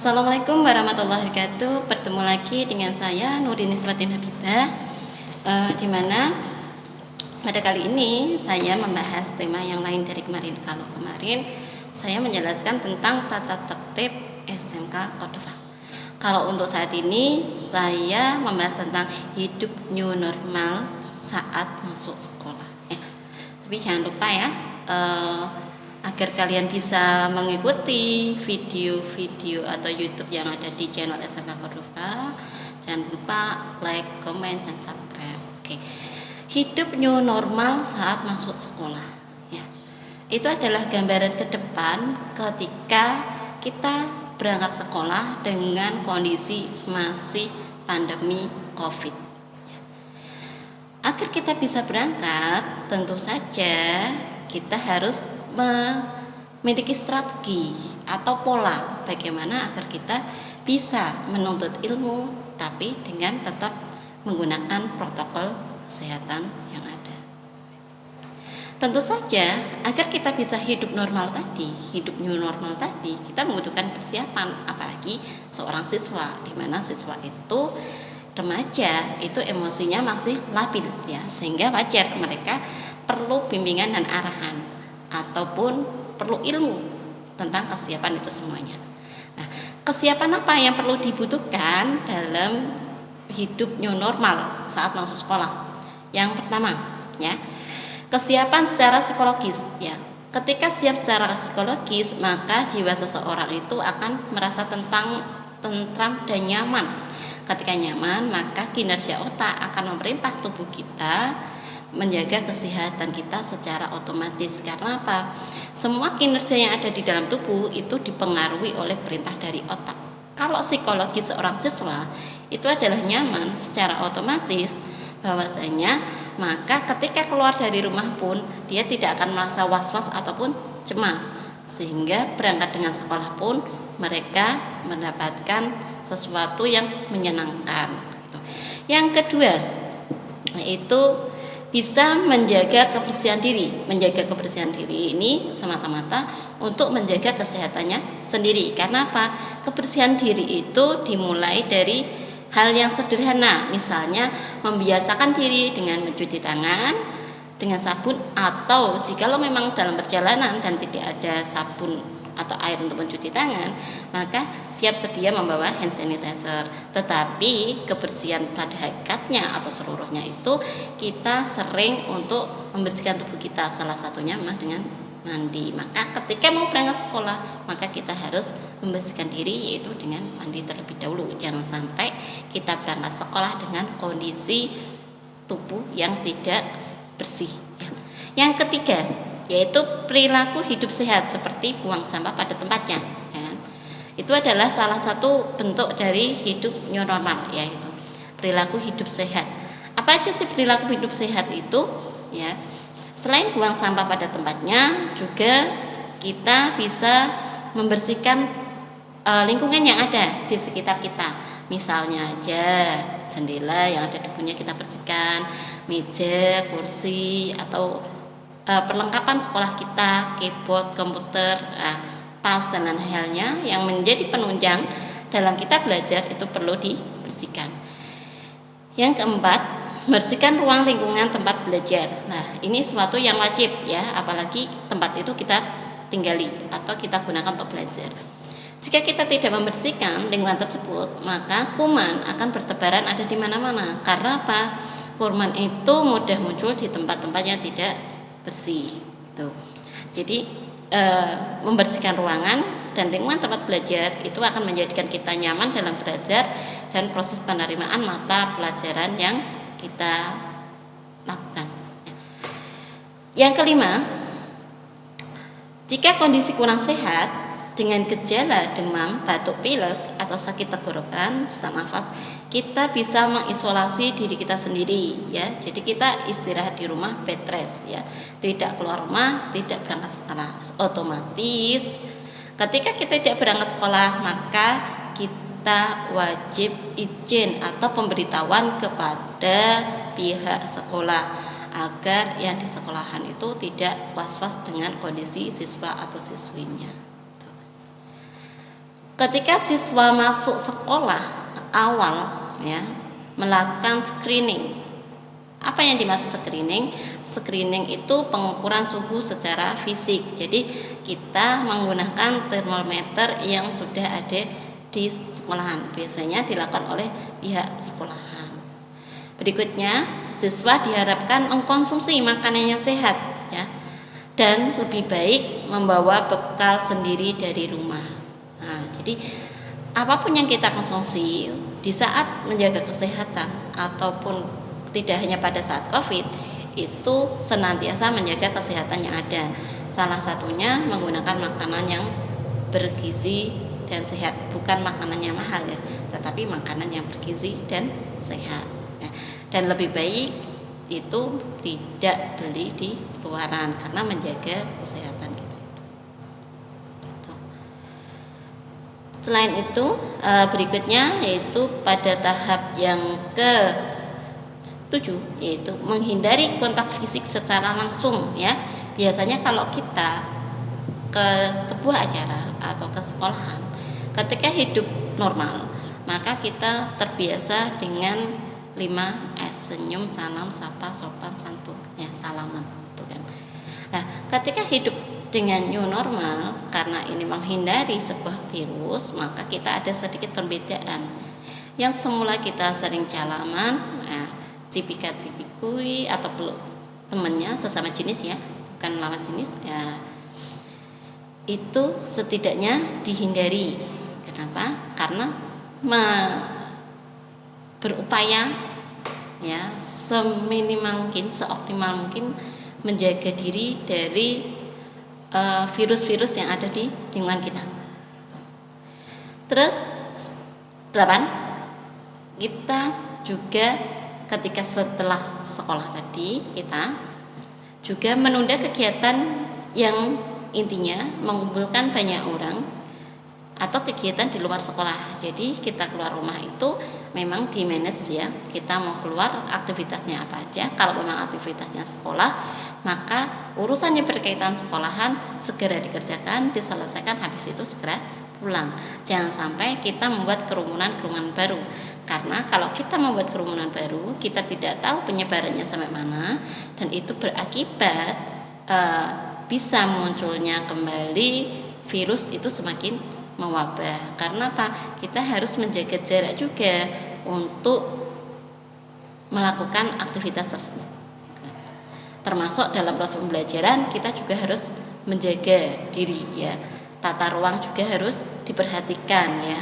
Assalamualaikum warahmatullahi wabarakatuh. Bertemu lagi dengan saya Nurini Swatin Habibah, di mana pada kali ini saya membahas tema yang lain dari kemarin. Kalau kemarin saya menjelaskan tentang tata tertib SMK Cordova. Kalau untuk saat ini saya membahas tentang hidup new normal saat masuk sekolah. Tapi jangan lupa ya, agar kalian bisa mengikuti video-video atau YouTube yang ada di channel SMK Cordova, jangan lupa like, comment, dan subscribe. Oke. Hidup new normal saat masuk sekolah, ya. Itu adalah gambaran ke depan ketika kita berangkat sekolah dengan kondisi masih pandemi COVID. Agar kita bisa berangkat, tentu saja kita harus memiliki strategi atau pola bagaimana agar kita bisa menuntut ilmu tapi dengan tetap menggunakan protokol kesehatan yang ada. Tentu saja agar kita bisa hidup new normal tadi, kita membutuhkan persiapan, apalagi seorang siswa, di mana siswa itu remaja itu emosinya masih labil ya, sehingga wajar mereka perlu bimbingan dan arahan ataupun perlu ilmu tentang kesiapan itu semuanya. Nah, kesiapan apa yang perlu dibutuhkan dalam hidup new normal saat masuk sekolah? Yang pertama, ya, kesiapan secara psikologis, ya. Ketika siap secara psikologis, maka jiwa seseorang itu akan merasa tentram dan nyaman. Ketika nyaman, maka kinerja otak akan memerintah tubuh kita menjaga kesehatan kita secara otomatis. Karena apa? Semua kinerja yang ada di dalam tubuh itu dipengaruhi oleh perintah dari otak. Kalau psikologi seorang siswa itu adalah nyaman secara otomatis, bahwasanya maka ketika keluar dari rumah pun dia tidak akan merasa was-was ataupun cemas, sehingga berangkat dengan sekolah pun mereka mendapatkan sesuatu yang menyenangkan. Yang kedua, yaitu bisa menjaga kebersihan diri. Menjaga kebersihan diri ini semata-mata untuk menjaga kesehatannya sendiri. Karena apa? Kebersihan diri itu dimulai dari hal yang sederhana. Misalnya membiasakan diri dengan mencuci tangan dengan sabun, atau jikalau memang dalam perjalanan dan tidak ada sabun atau air untuk mencuci tangan, maka siap sedia membawa hand sanitizer. Tetapi kebersihan pada hakikatnya atau seluruhnya itu kita sering untuk membersihkan tubuh kita, salah satunya memang dengan mandi. Maka ketika mau berangkat sekolah, maka kita harus membersihkan diri, yaitu dengan mandi terlebih dahulu. Jangan sampai kita berangkat sekolah dengan kondisi tubuh yang tidak bersih. Yang ketiga, yaitu perilaku hidup sehat seperti buang sampah pada tempatnya, ya. Itu adalah salah satu bentuk dari hidup new normal, yaitu perilaku hidup sehat. Apa aja sih perilaku hidup sehat itu? Ya, selain buang sampah pada tempatnya, juga kita bisa membersihkan lingkungan yang ada di sekitar kita. Misalnya aja jendela yang ada debunya kita bersihkan, meja, kursi, atau perlengkapan sekolah kita, keyboard, komputer, tas, dan lain halnya yang menjadi penunjang dalam kita belajar itu perlu dibersihkan. Yang keempat, bersihkan ruang lingkungan tempat belajar. Nah, ini sesuatu yang wajib ya, apalagi tempat itu kita tinggali atau kita gunakan untuk belajar. Jika kita tidak membersihkan lingkungan tersebut, maka kuman akan bertebaran ada di mana-mana. Karena apa? Kuman itu mudah muncul di tempat-tempat yang tidak bersih. Jadi membersihkan ruangan dan lingkungan tempat belajar itu akan menjadikan kita nyaman dalam belajar dan proses penerimaan mata pelajaran yang kita lakukan. Yang kelima, jika kondisi kurang sehat dengan gejala demam, batuk pilek, atau sakit tenggorokan, sesak nafas, kita bisa mengisolasi diri kita sendiri, ya. Jadi kita istirahat di rumah, bed rest, ya. Tidak keluar rumah, tidak berangkat sekolah. Otomatis ketika kita tidak berangkat sekolah, maka kita wajib izin atau pemberitahuan kepada pihak sekolah agar yang di sekolahan itu tidak was-was dengan kondisi siswa atau siswinya. Ketika siswa masuk sekolah awal ya, melakukan screening. Apa yang dimaksud screening? Screening itu pengukuran suhu secara fisik. Jadi kita menggunakan termometer yang sudah ada di sekolahan. Biasanya dilakukan oleh pihak sekolahan. Berikutnya, siswa diharapkan mengkonsumsi makanan yang sehat ya. Dan lebih baik membawa bekal sendiri dari rumah. Nah, jadi apapun yang kita konsumsi di saat menjaga kesehatan ataupun tidak hanya pada saat COVID, itu senantiasa menjaga kesehatan yang ada. Salah satunya menggunakan makanan yang bergizi dan sehat, bukan makanan yang mahal ya, tetapi makanan yang bergizi dan sehat. Nah, dan lebih baik itu tidak beli di luaran karena menjaga kesehatan kita. Selain itu, berikutnya yaitu pada tahap yang ke-7, yaitu menghindari kontak fisik secara langsung ya. Biasanya kalau kita ke sebuah acara atau ke sekolahan, ketika hidup normal, maka kita terbiasa dengan 5S: senyum, salam, sapa, sopan, santun ya, salaman gitu kan. Nah, ketika hidup dengan new normal, karena ini menghindari sebuah virus, maka kita ada sedikit perbedaan. Yang semula kita sering salaman, cipika-cipikui atau peluk temannya sesama jenis ya, bukan lawan jenis ya, itu setidaknya dihindari. Kenapa? Karena berupaya ya seminimal mungkin, seoptimal mungkin menjaga diri dari virus-virus yang ada di lingkungan kita. Terus 8, kita juga ketika setelah sekolah tadi, kita juga menunda kegiatan yang intinya mengumpulkan banyak orang atau kegiatan di luar sekolah. Jadi kita keluar rumah itu memang di manage ya, kita mau keluar aktivitasnya apa aja. Kalau memang aktivitasnya sekolah, maka urusan yang berkaitan sekolahan segera dikerjakan, diselesaikan, habis itu segera pulang. Jangan sampai kita membuat kerumunan-kerumunan baru. Karena kalau kita membuat kerumunan baru, kita tidak tahu penyebarannya sampai mana, dan itu berakibat bisa munculnya kembali virus itu semakin mewabah. Karena apa? Kita harus menjaga jarak juga untuk melakukan aktivitas tersebut. Termasuk dalam proses pembelajaran kita juga harus menjaga diri ya. Tata ruang juga harus diperhatikan ya.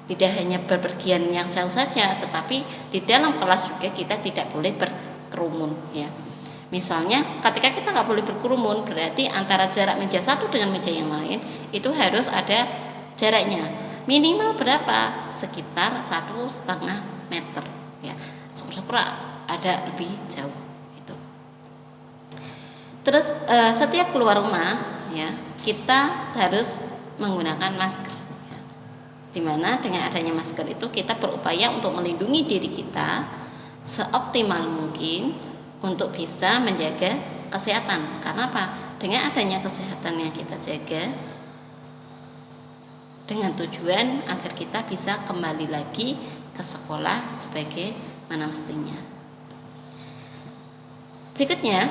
Tidak hanya berpergian yang jauh saja, tetapi di dalam kelas juga kita tidak boleh berkerumun ya. Misalnya ketika kita nggak boleh berkerumun, berarti antara jarak meja satu dengan meja yang lain itu harus ada jaraknya. Minimal berapa? Sekitar 1,5 meter ya. Syukur-syukur ada lebih jauh itu. Terus setiap keluar rumah ya, kita harus menggunakan masker. Dimana dengan adanya masker itu kita berupaya untuk melindungi diri kita seoptimal mungkin untuk bisa menjaga kesehatan. Karena apa? Dengan adanya kesehatan yang kita jaga dengan tujuan agar kita bisa kembali lagi ke sekolah sebagai mana mestinya. Berikutnya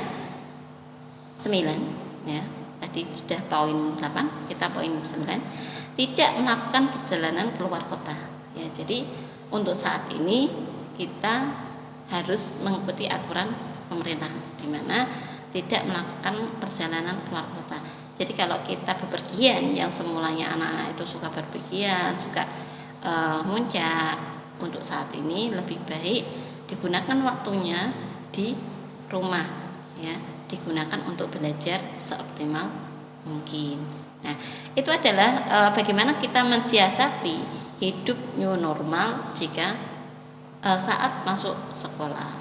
9 ya. Tadi sudah poin 8, kita poin 9. Tidak melakukan perjalanan keluar kota ya. Jadi untuk saat ini kita harus mengikuti aturan pemerintah, di mana tidak melakukan perjalanan keluar kota. Jadi kalau kita bepergian, yang semulanya anak-anak itu suka berpergian, suka muncak, untuk saat ini lebih baik digunakan waktunya di rumah ya, digunakan untuk belajar seoptimal mungkin. Nah, itu adalah bagaimana kita mensiasati hidup new normal jika saat masuk sekolah.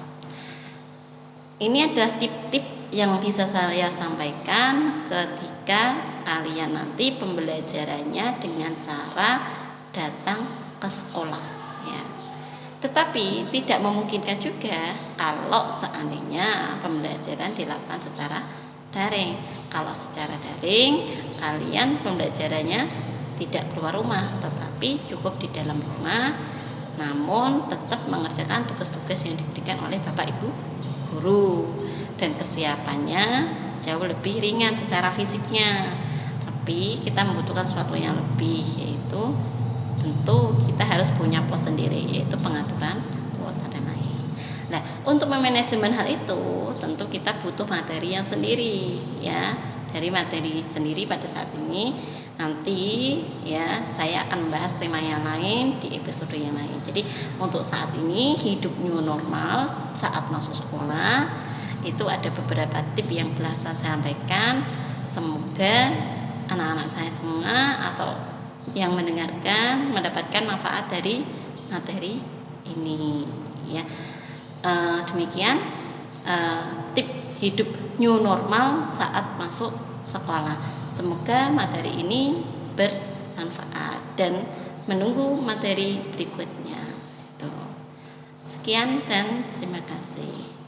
Ini adalah tip-tip yang bisa saya sampaikan ketika kalian nanti pembelajarannya dengan cara datang ke sekolah ya. Tetapi tidak memungkinkan juga kalau seandainya pembelajaran dilakukan secara daring. Kalau secara daring, kalian pembelajarannya tidak keluar rumah, tetapi cukup di dalam rumah, namun tetap mengerjakan tugas-tugas yang diberikan oleh Bapak Ibu guru, dan kesiapannya jauh lebih ringan secara fisiknya. Tapi kita membutuhkan sesuatu yang lebih, yaitu tentu kita harus punya pos sendiri, yaitu pengaturan kuota dan lain. Nah, untuk memanajemen hal itu tentu kita butuh materi yang sendiri ya. Dari materi sendiri pada saat ini nanti ya saya akan membahas tema yang lain di episode yang lain. Jadi untuk saat ini hidup new normal saat masuk sekolah itu ada beberapa tips yang telah saya sampaikan. Semoga anak-anak saya semua atau yang mendengarkan mendapatkan manfaat dari materi ini ya. Demikian tips hidup new normal saat masuk sekolah. Semoga materi ini bermanfaat dan menunggu materi berikutnya. Sekian dan terima kasih.